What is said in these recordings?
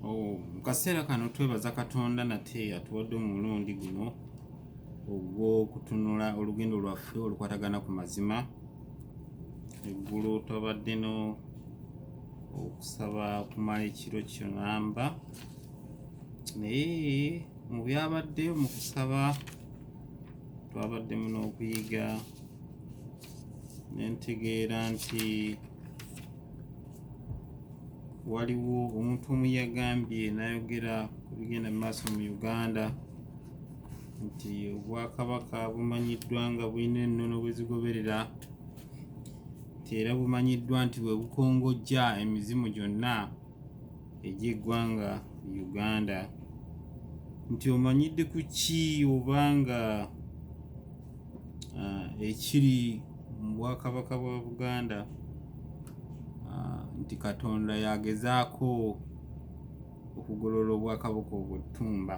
Mu kaseera kano twebaza Katonda nate yatuwadde omulundi guno ogw'okutunula olugendo lwaffe olukwatagana ku mazima. Eggulu twabadde okusaba kumala ekiro kyonna, naye mu byabadde mu kusaba twabaddemu n'okuyiga ne ntegeera nti waliwo omuntu omu yagambye n'ayogera ku bigenda mu maaso mu Uganda nti obwakabaka bumanyiddwa nga bulina ennono bwe zigoberera, nti era bumanyiddwa nti bwe bukongojja emizimu gyonna egy'eggwanga Uganda. Nti omanyidde ku ki obanga ekiri mu bwakabaka bwa Buganda, nti Katonda yagezaako okugolola obwakabaka obw'ettumba.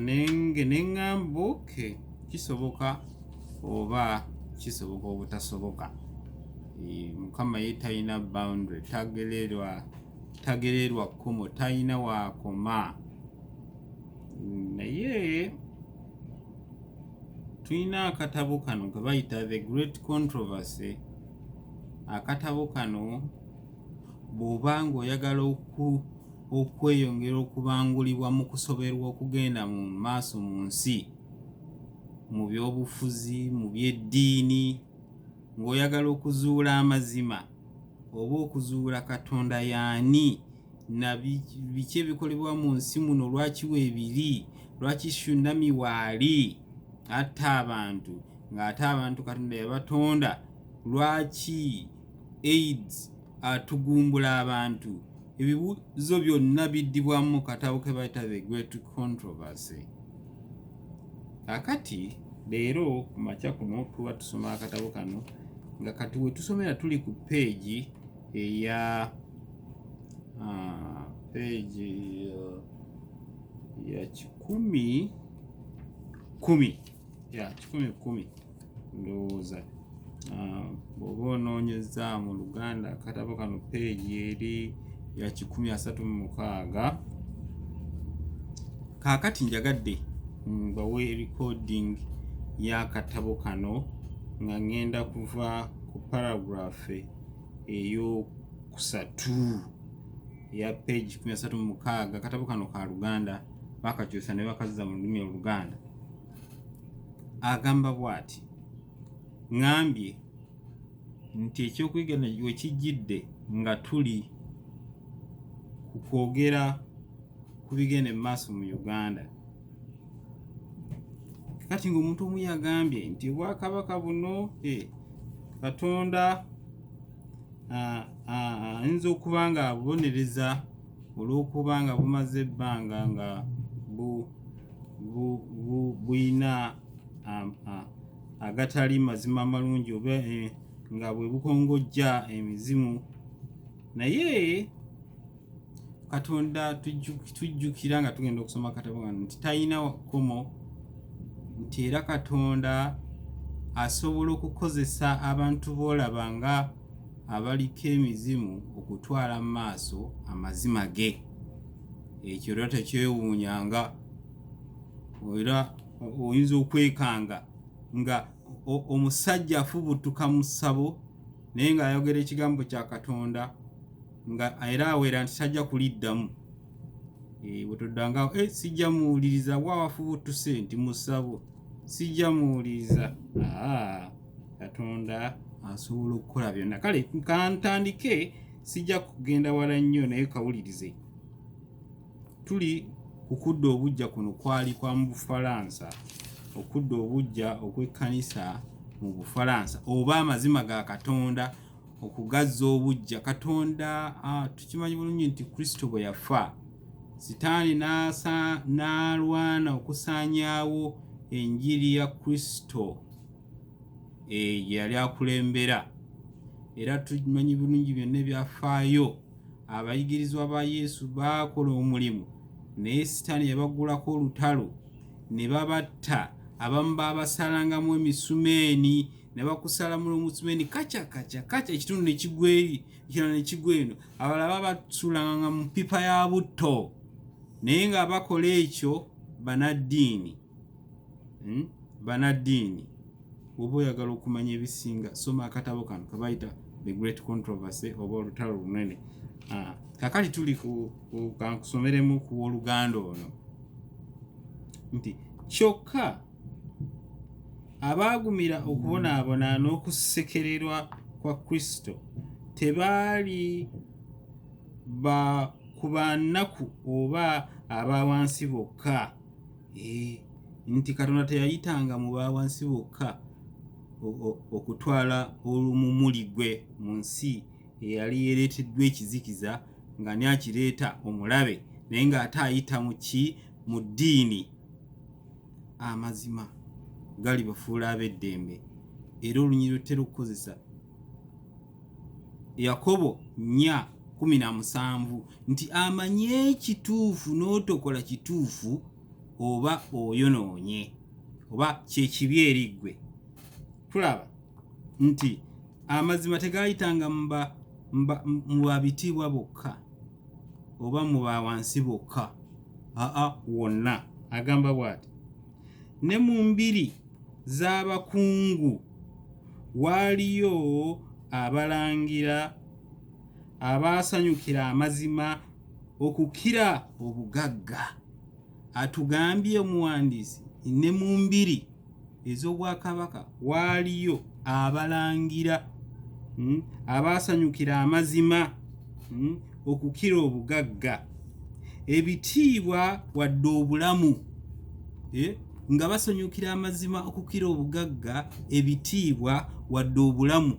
Neŋŋamba kisoboka oba kisoboka obutasoboka. Mukama ye talina boundary, tagererwa kkomo, talina waakoma. Naye tulina akatabo kano ke bayita The Great Controversy. Akatabo kano bw'oba ng'oyagala okweyongera okubangulibwa mu kusoberwa okugenda mu maaso mu nsi, mu byobufuzi, mu by'eddiini, ng'oyagala okuzuula amazima oba okuzuula Katonda y'ani na biki ebikolebwa mu nsi muno, lwaki weebiri, lwaki Tsunami waali atta abantu ng'ate abantu Katonda yabatonda, lwaki AIDS atugumbula abantu. Ebibuuzo byonna biddibwamu mu katabo ke bayita The Great Controversy. Kakati leero ku makya kuno tuba tusoma akatabo kano nga kati we tusomera tuli ku peegi eya kikumi ndowooza. Bw'oba onoonyeza mu Luganda akatabo kano peegi eri ya 136. Kaakati njagadde mbawe recording y'akatabo kano nga ŋŋenda kuva ku paragraph ey'okusatu eya peegi 136. Akatabo kano ka Luganda bakakyusa ne bakazza mu lulimi Oluganda. Agamba bw'ati: ŋŋambye nti ekyokuyiga we kijjidde nga tuli ku kwogera ku bigenda mu maaso mu Uganda. Kati ng'omuntu omu yagambye nti obwakabaka buno Katonda ayinza okuba nga abubonereza olw'okuba nga bumaze ebbanga nga buyina agatali mazima malungi oba nga bwe bukongojja emizimu. Naye Katonda tujjukira nga tugenda okusoma akatabo kano nti talina kkomo, nti era Katonda asobola okukozesa abantu b'olaba nga abaliko emizimu okutwala mu maaso amazima ge. Ekyo era tekyewuunyanga, era oyinza okwekanga nga omusajja afubutuka mu ssabo naye ng'ayogera ekigambo kya Katonda nga era awera nti tajja kuliddamu. Bwe toddanga sijja muwuliriza wawafubutuse nti mu ssabo sijja muwuliriza. Katonda asobola okukola byonna. Kale kantandike, sijja kugenda wala nnyo naye kawulirize. Tuli ku kudda obujja kuno kwali kwa mu Bufalansa, okudda obujja okw'ekkanisa mu Bufalansa oba amazima ga Katonda okugazza obujja. Katonda tukimanyi bulungi nti Kristo bwe yafa, Sitaani n'alwana okusaanyaawo enjiri ya Kristo yali akulembera. Era tumanyi bulungi byonna ebyafaayo. Abayigirizwa ba Yesu baakola omulimu, naye Sitaani yabagulako olutalo ne babatta. Abamu baabasalangamu emisumeeni ne bakusala mulusumeni kaca ekitundu ne kigwa eri ekirala ne kigwa eno abalala basuulanga mu pipa ya butto naye nga bakola ekyo banaddiini banaddiini. Oba oyagala okumanya ebisinga soma akatabo kano kabayita The Great Controversy oba olutalo lunene. Kakati tuli kankusomeremu ku Oluganda ono nti kyokka abaagumira okubonaabona n'okusekererwa kwa Kristo tebaali ku bannaku oba abawansi bokka. Nti Katonda teyayitanga mu bawansi bokka okutwala olumumuli gwe mu nsi eyali yereeteddwa ekizikiza nga nyakireeta omulabe naye ng'ate ayita mu ddiini. Amazima gali bafuula ab'eddembe era olunyiriro lutera okukozesa Yakobo 4:17 nti amanye ekituufu n'otokola kituufu oba oyonoonye oba kyekibi eri ggwe. Tulaba nti amazima tegayitanga mu babitiibwa bokka oba mu bawansi bokka, wonna. Agamba bw'ati ne mu mbiri z'abakungu waaliyo abalangira abaasanyukira amazima okukira obugagga. Atugambye omuwandiisi ne mu mbiri ez'obwakabaka waaliyo abalangira abaasanyukira amazima okukira obugagga, ebitiibwa wadde obulamu. Nga basanyukira amazima okukira obugagga, ebitiibwa wadde obulamu.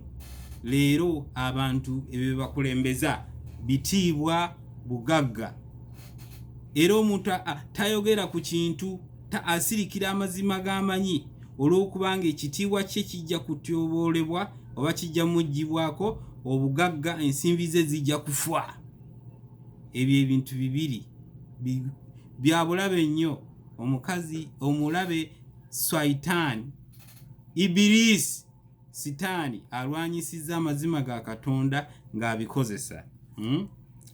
Leero abantu ebyo bakulembeza bitiibwa bugagga. Era omuntu tayogera ku kintu asirikira amazima g'amanyi olw'okubanga ekitiibwa kye kijja kutyoboolebwa oba kijja muggyibwako obugagga, ensimbi ze zijja kufa. Ebyo ebintu bibiri bya bulabe nnyo. Omukazi omulabe Swaitaani, Ibirisi, Sitaani alwanyisizza amazima ga Katonda ng'abikozesa.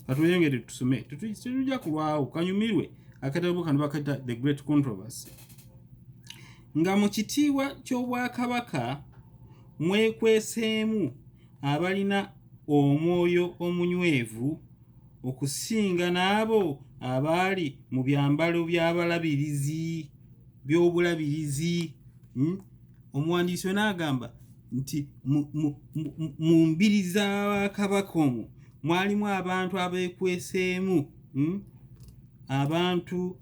Katuyongere tusome tetujja kulwawo kanyumirwe. Akatabo kano bakata The Great Controversy. Nga mu kitiibwa ky'obwakabaka mwekweseemu abalina omwoyo omunywevu okusinga n'abo abaali mu byambalo by'obulabirizi. Omuwandiisi n'agamba nti mu mbiri z'Abakabaka omwo mwalimu abantu abeekweseemu, abantu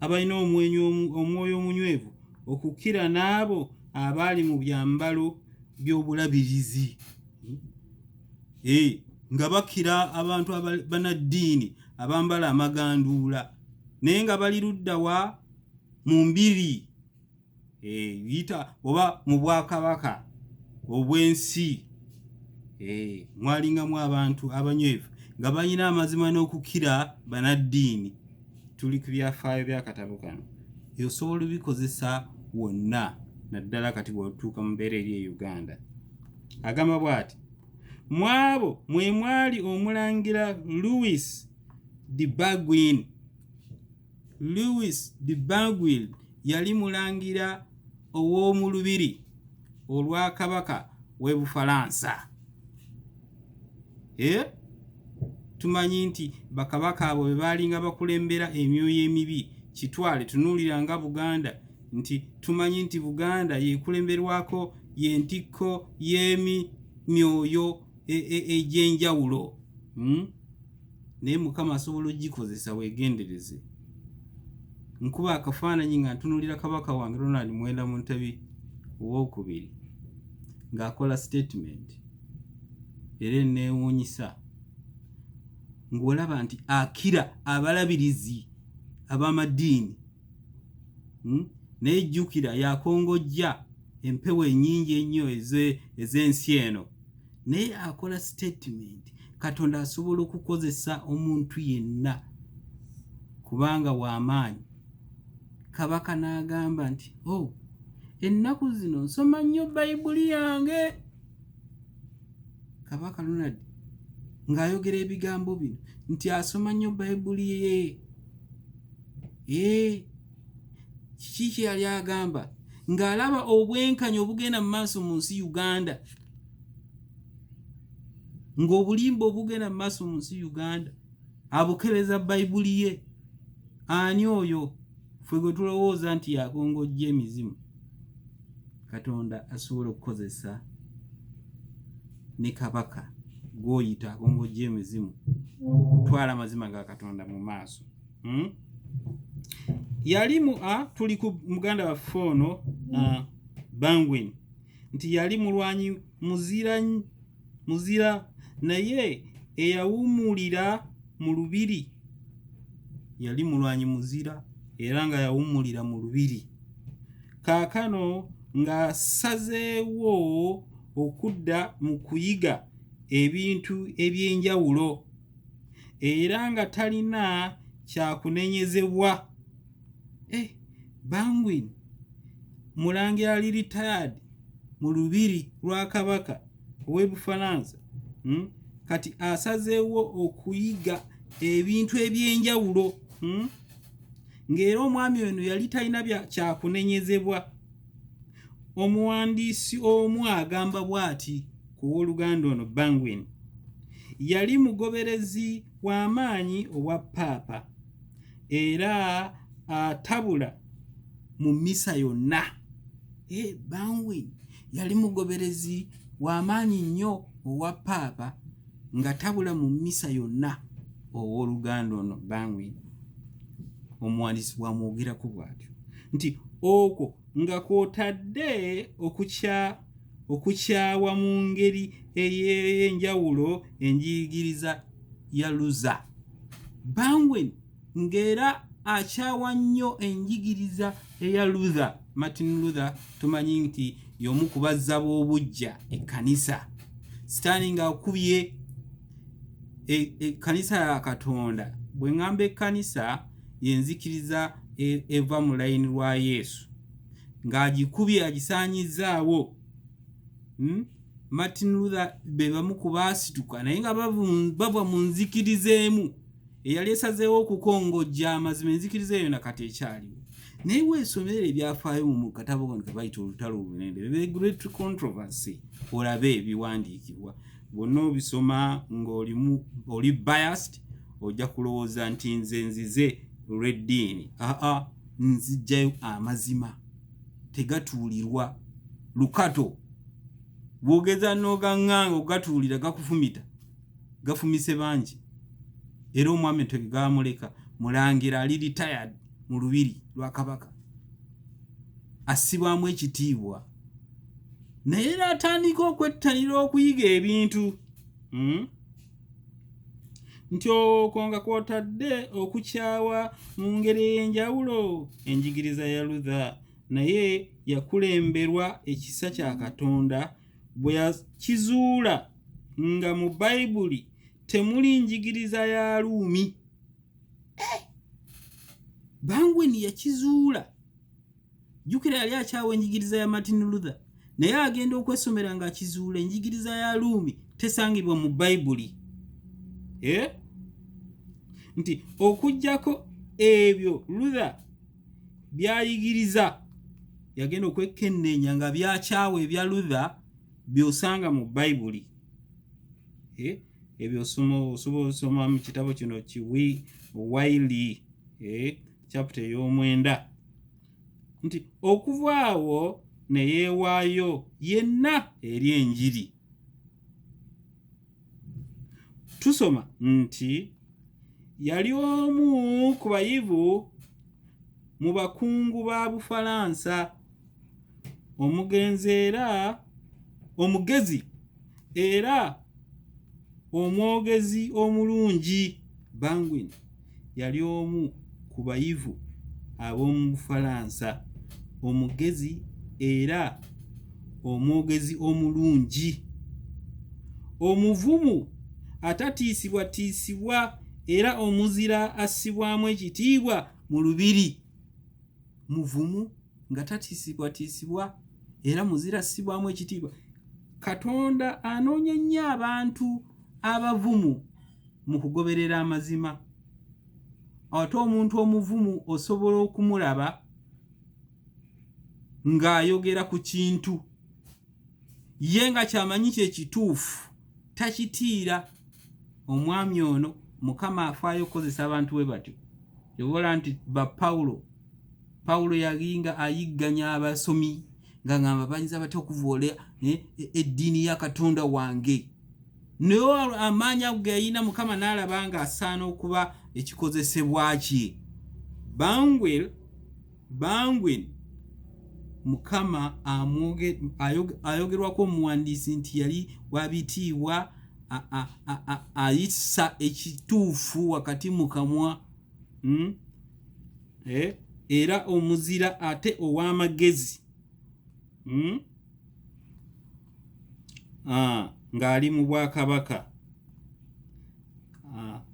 abalina omwoyo omunywevu okukira n'abo abaali mu byambalo by'obulabirizi. Nga bakira abantu banaddiini abambala amaganduula naye nga bali ludda wa mu mbiri yita oba mu bwakabaka obw'ensi. Mwalingamu abantu abanywevu nga balina amazima n'okukira banaddiini. Tuli ku byafaayo by'akatabo kano. Osobola obikozesa wonna naddala kati bw'otuuka mu mbeera eri e Uganda. Agamba bw'ati mwabo mwe mwali omulangira Louis de Baguine. Louis de Baguine yali mulangira ow'omu lubiri olwa kabaka w'e Bufalansa. Tumanyi nti bakabaka abo bwe baalinga bakulembera emyoyo emibi. Kitwale tunuulira nga Buganda nti tumanyi nti Buganda yekulemberwako y'entikko y'emyoyo egy'enjawulo. Naye Mukama asobola ogikozesa weegendereze. Nkuba akafaananyi nga ntunuulira kabaka wange Ronald Mwenda Mutebi owookubiri ng'akola statement era enneewuunyisa ng'olaba nti akira abalabirizi ab'amaddiini. Naye jjukira yakongojja empewo ennyingi ennyo ez'ensi eno, naye akola statement. Katonda asobola okukozesa omuntu yenna kubanga w'amaanyi. Kabaka n'agamba nti ennaku zino nsoma nnyo bayibuli yange. Kabaka Ronald ng'ayogera ebigambo bino nti asoma nnyo bayibuli ye. Kiki kye yali agamba ng'alaba obwenkanya obugenda mu maaso mu nsi Uganda, ng'obulimba obugenda mu maaso mu nsi Uganda abukebeza bayibuli ye. Ani oyo ffe gwe tulowooza nti yakongojja emizimu? Katonda asobola okukozesa ne Kabaka gw'oyita akongojja emizimu okutwala amazima ga Katonda mu maaso. Yali tuli ku muganda waffe ono Bangwen nti yali mulwanyi muzira naye eyawummulira mu lubiri. Yali mulwanyi muzira era nga yawummulira mu lubiri. Kaakano ng'asazeewo okudda mu kuyiga ebintu eby'enjawulo era nga talina kyakunenyezebwa. Bangwen mulangira ali retired mu lubiri lwa Kabaka ow'e Bufalansa, kati asazeewo okuyiga ebintu eby'enjawulo, ng'era omwami ono yali talina kyakunenyezebwa. Omuwandiisi omu agamba bw'ati ku w'oluganda ono Bangwen, yali mugoberezi w'amaanyi owa Paapa era atabula mu mmisa yonna. Bangwen yali mugoberezi w'amaanyi nnyo owa Paapa nga tabula mu mmisa yonna. Owooluganda ono Bangwen omuwandiisi bw'amwogerako bw'atyo nti okwo nga kw'otadde okukyawa mu ngeri ey'enjawulo enjigiriza ya Luther. Bangwen ng'era akyawa nnyo enjigiriza eya Luther. Martin Luther tumanyi nti y'omu ku bazza b'obuggya ekkanisa. Sitaani ng'akubye ekkanisa ya Katonda. Bwe ŋŋamba ekkanisa yenzikiriza eva mu layini lwa Yesu, ng'agikubye agisaanyizaawo. Martin Luther be bamu ku baasituka naye nga bava mu nzikiriza emu eyali esazeewo okukongojja amazima. Enzikiriza eyo nakati ekyaliwo, naye weesomera ebyafaayo mu katabo kano ke bayita olutalo olunene, The Great Controversy, olabe ebiwandiikibwa. Bwonna obisoma ng'oli biased, ojja kulowooza nti nze nzize olw'eddiini. Nzijjayo amazima tegatuulirwa. Lukato bw'ogeza n'ogaŋŋanga ogatuulira gakufumita, gafumise bangi. Era omwami tegamuleka, mulangira ali retired mu lubiri lwa Kabaka, assibwamu ekitiibwa, naye era atandika okwettanira okuyiga ebintu. Nti okwo nga kw'otadde okukyawa mu ngeri ey'enjawulo enjigiriza ya Luther, naye yakulemberwa ekisa kya Katonda bwe yakizuula nga mu Bayibuli temuli njigiriza ya Ruumi. Bangwen yakizuula. Jjukira yali akyawa enjigiriza ya Martin Luther, naye agenda okwesomera ng'akizuula enjigiriza ya Ruumi tesangibwa mu Bayibuli. Nti okuggyako ebyo Luther byayigiriza, yagenda okwekenneenya nga byakyawa ebya Luther by'osanga mu Bayibuli. Ebyo osobola osoma mu kitabo kino Wiley chapter ey'omwenda. Nti okuva awo ne yeewaayo yenna eri enjiri. Tusoma nti yali omu ku bayivu mu bakungu ba Bufalansa, omugezi era omwogezi omulungi. Bangwen yali omu ku bayivu ab'omu Bufalansa, omugezi era omwogezi omulungi, omuvumu atatiisibwatiisibwa era omuzira assibwamu ekitiibwa mu lubiri. Muvumu nga tatiisibwa era muzira ssibwamu ekitiibwa. Katonda anoonya nnyo abantu abavumu mu kugoberera amazima. Ate omuntu omuvumu osobola okumulaba ng'ayogera ku kintu ye nga kyamanyi kyekituufu takitiira. Omwami ono Mukama afaayo okukozesa abantu bwe batyo. Yobola nti ba Pawulo yalinga ayigganya abasomi nga ngamba bayinza batya okuvoola eddiini ya Katonda wange. Naye amaanyi ago ge yalina Mukama n'alaba nga asaana okuba ekikozesebwa kye. Bangwen Mukama ayogerwako omuwandiisi nti yali wabitiibwa ayisa ekituufu wakati mu kamwa, era omuzira ate ow'amagezi, ng'ali mu bwakabaka,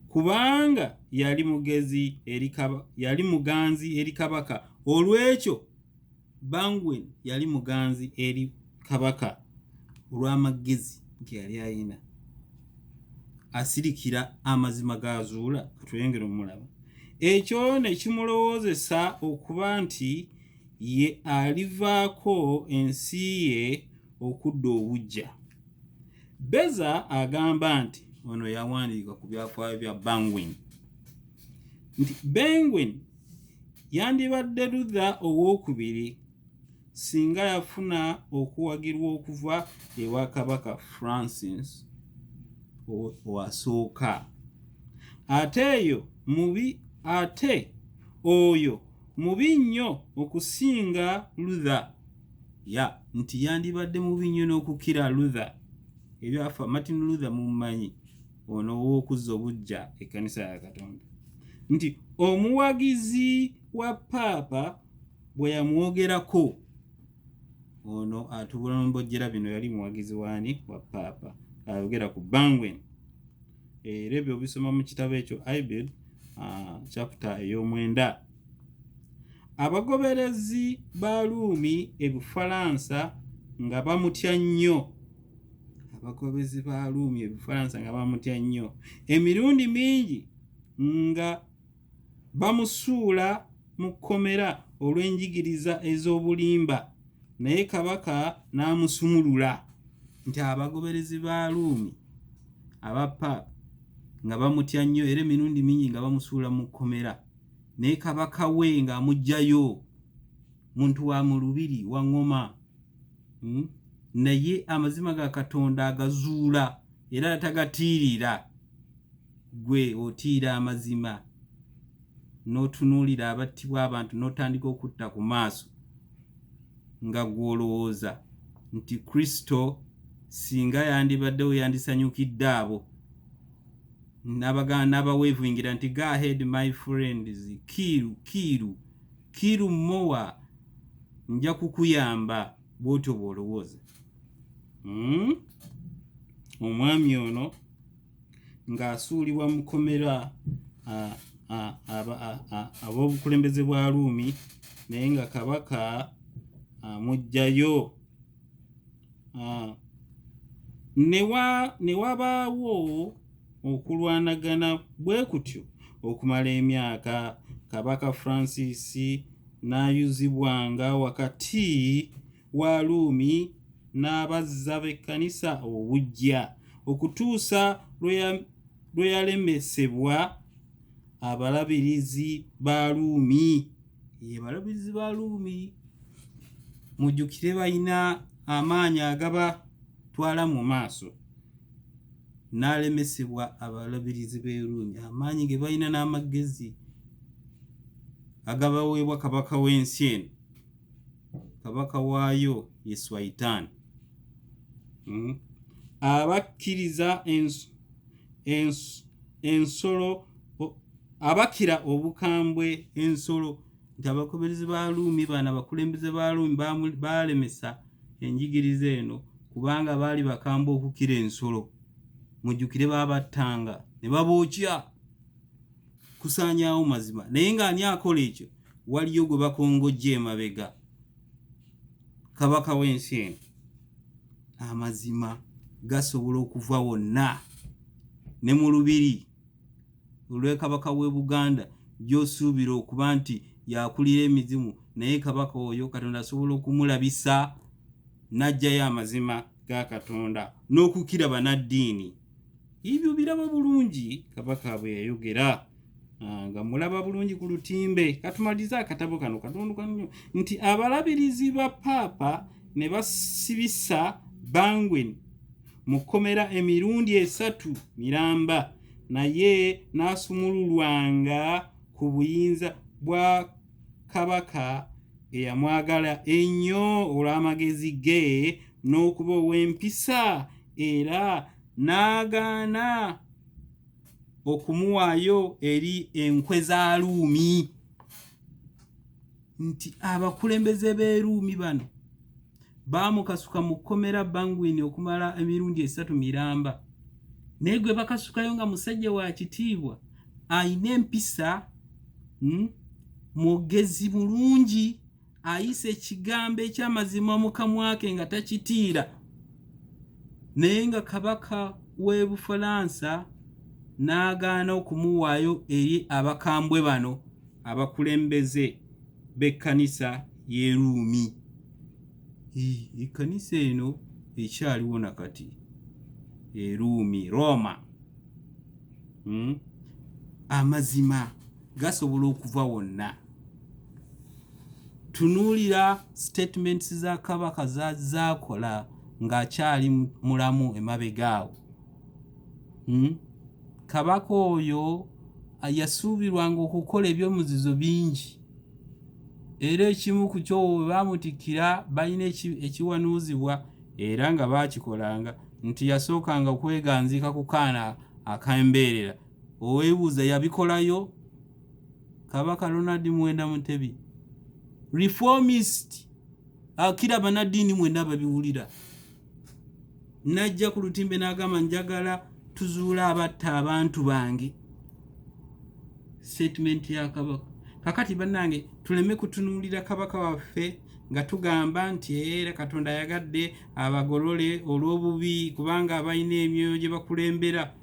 kubanga yali muganzi eri kabaka. Olw'ekyo Bangwen yali muganzi eri kabaka olw'amagezi nti yali ayina. Asirikira amazima g'azuula, katwengera omulaba. Ekyo ne kimulowoozesa okuba nti ye alivaako ensi ye okudda obujja. Beza agamba nti ono yawandiika ku byafaayo bya Bangwen nti Bangwen yandibadde Luther owookubiri singa yafuna okuwagirwa okuva ewa Kabaka Francis owasooka. Ate oyo mubi nnyo okusinga Luther, nti yandibadde mubi nnyo n'okukira Luther. Ebyafa Martin Luther mumumanyi, ono ow'okuzza obujja ekkanisa ya Katonda, nti omuwagizi wa Paapa bwe yamwogerako, ono atubula n'embojjera bino yali muwagizi waani wa Paapa, ayogera ku Bangwen. Era ebyo bisoma mu kitabo ekyo Ibid chapter ey'omwenda. Abagoberezi ba Ruumi Ebufalansa nga bamutya nnyo. Emirundi mingi nga bamusuula mu kkomera olw'enjigiriza ez'obulimba, naye kabaka n'amusumulula. Nti abagoberezi ba Ruumi aba Paapa nga bamutya nnyo era emirundi mingi nga bamusuula mu kkomera, naye kabaka we ng'amuggyayo, muntu wa mu lubiri wa ngoma. Naye amazima ga Katonda agazuula era tagatiirira. Gwe otiira amazima n'otunuulira abattibwa abantu n'otandika okutta ku maaso nga gw'olowooza nti Kristo singa yandibaddewo yandisanyukidde abo. N'abaweevuingira nti go ahead my friends, kiru mowa, nja kukuyamba. Bw'otyo bw'olowooza. Omwami ono ng'asuulibwa mu kkomera ab'obukulembeze bwa Ruumi, naye nga kabaka amuggyayo. Ne wabaawo okulwanagana bwe kutyo okumala emyaka. Kabaka Francis n'ayuzibwanga wakati wa Ruumi n'abazza b'ekkanisa obujja okutuusa lwe yalemesebwa abalabirizi ba Ruumi. Abalabirizi ba Ruumi mujjukire balina amaanyi agabatwala mu maaso. N'alemesebwa abalabirizi b'e Ruumi, amaanyi ge balina n'amagezi agabaweebwa kabaka w'ensi eno. Kabaka waayo ye Swaitan. Abakkiriza ensolo, abakira obukambwe ensolo. Nti abagoberezi ba Ruumi bano, abakulembeze ba Ruumi baalemesa enjigiriza eno kubanga baali bakambwe okukira ensolo. Mujjukire baabattanga ne babookya kusaanyaawo mazima. Naye ng'ani akola ekyo? Waliyo gwe bakongojja emabega kabaka w'ensi eno amazima gasobola okuva wonna ne mu lubiri olw'ekabaka w'e Buganda gy'osuubira okuba nti yakulira emizimu naye kabaka oyo Katonda asobola okumulabisa n'ajjayo amazima ga Katonda n'okukira bannaddiini. Ebyo biraba bulungi kabaka bwe yayogera nga mulaba bulungi ku lutimbe. Katumalize akatabo kano katonduka nnyo nti abalabirizi ba paapa ne basibisa Bangwen mu kkomera emirundi 3 miramba naye n'asumululwanga ku buyinza bwa kabaka eyamwagala ennyo olw'amagezi ge n'okuba ow'empisa era n'agaana okumuwaayo eri enkwe za Ruumi. Nti abakulembeze b'e Ruumi bano baamukasuka mu kkomera Bangwen okumala emirundi 3 miramba naye gwe bakasukayo nga musajja wa kitiibwa ayina empisa mugezi mulungi ayise ekigambo eky'amazima mu kamwa ke nga takitiira naye nga kabaka w'e Bufalansa n'agaana okumuwaayo eri abakambwe bano abakulembeze b'ekkanisa y'e Ruumi. Ekkanisa eno ekyaliwo nakati e Ruumi, Roma. Amazima gasobola okuva wonna. Tunuulira statements za kabaka zaakola ng'akyali mulamu emabegaawo. Kabaka oyo yasuubirwanga okukola ebyomuzizo bingi era ekimu ku kyo bwe baamutikkira balina ekiwanuuzibwa era nga baakikolanga nti yasookanga okweganzika ku kaana akembeerera. Oweebuuza yabikolayo? Kabaka Ronald Mwenda Mutebi reformist akira bannaddiini mwenna babiwulira najja ku lutimbe n'agamba njagala tuzuula abatta abantu bange. Statement ya kabaka. Kakati bannange tuleme kutunuulira kabaka waffe nga tugamba nti era Katonda yagadde abagolole olw'obubi kubanga abalina emyoyo gye bakulembera.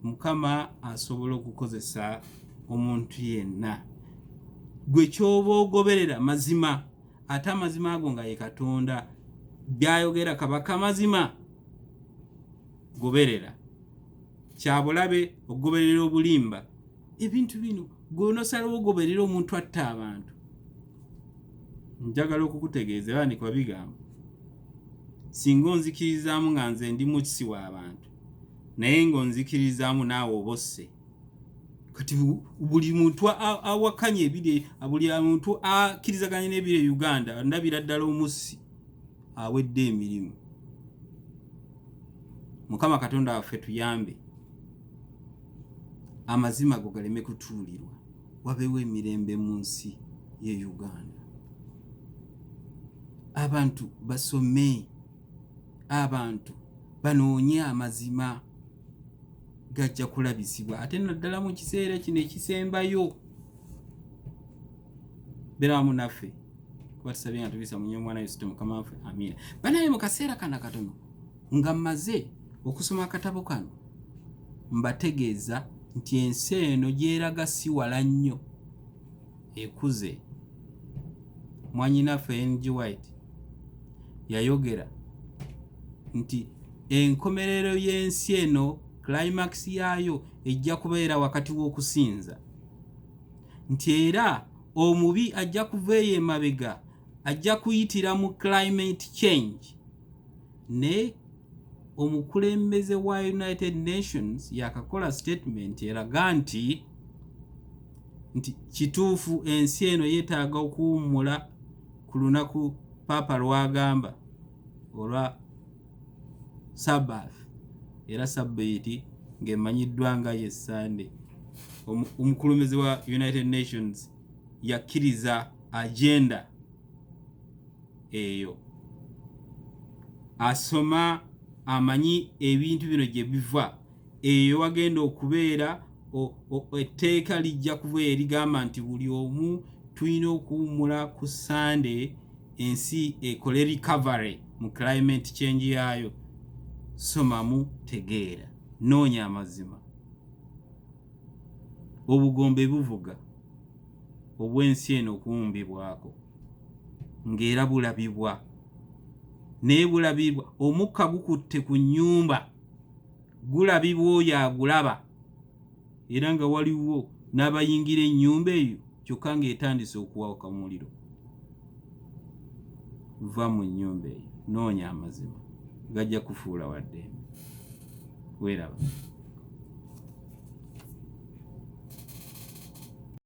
Mukama asobola okukozesa omuntu yenna. Gwe ky'oba ogoberera mazima ate amazima ago nga ye Katonda byayogera kabaka mazima goberera. Kyabulabe okugoberera obulimba ebintu bino gwonosalawo ogoberera omuntu atta abantu. Njagala okukutegeeza bandika babigamba singa onzikirizaamu nga nze ndi mukisi w'abantu naye ng'onzikirizaamu naawe obosse. Kati buli muntu awakanye ebire buli muntu akkirizaganye n'ebire Uganda ndabira ddala omussi awedde emirimu. Mukama Katonda waffe tuyambe amazima go galeme kutuulirwa wabeewo emirembe mu nsi ye Uganda. Abantu basome, abantu banoonye amazima gajja kulabisibwa ate naddala mu kiseera kino ekisembayo. Beera munaffe kuba tusabye nga tubisa mu nnyo Omwana Yesu Mukama waffe, amiina. Banaye mu kaseera kana katono nga mmaze okusoma akatabo kano mbategeeza nti ensi eno gyeraga si wala nnyo ekuze. Mwanyinaffe N.G. White yayogera nti enkomerero y'ensi eno climax yaayo ejja kubeera wakati w'okusinza, nti era omubi ajja kuveeyo emabega ajja kuyitira mu climate change. Ne omukulembeze wa United Nations yakakola statement eraga nti kituufu ensi eno yeetaaga okuwummula ku lunaku Papa lwagamba olwa Sabbath era Sabbath ng'emanyiddwa nga ye Sunday. Omukulembeze wa United Nations yakkiriza agenda eyo. Asoma amanyi ebintu bino gye biva eyo wagenda okubeera etteeka lijja kuba erigamba nti buli omu tulina okuwummula ku Sunday ensi ekole recovery mu climate change yaayo, somamu, tegeera, noonya amazima. Obugombe buvuga obw'ensi eno okuwumbibwako ng'era bulabibwa, naye bulabibwa omukka gukutte ku nnyumba, gulabibwa oyo agulaba, era nga waliwo n'abayingira ennyumba eyo kyokka ng'etandise okuwaka omuliro. Va mu nnyumba eyo, noonya amazima, gajja kufuula wadde. Weeraba.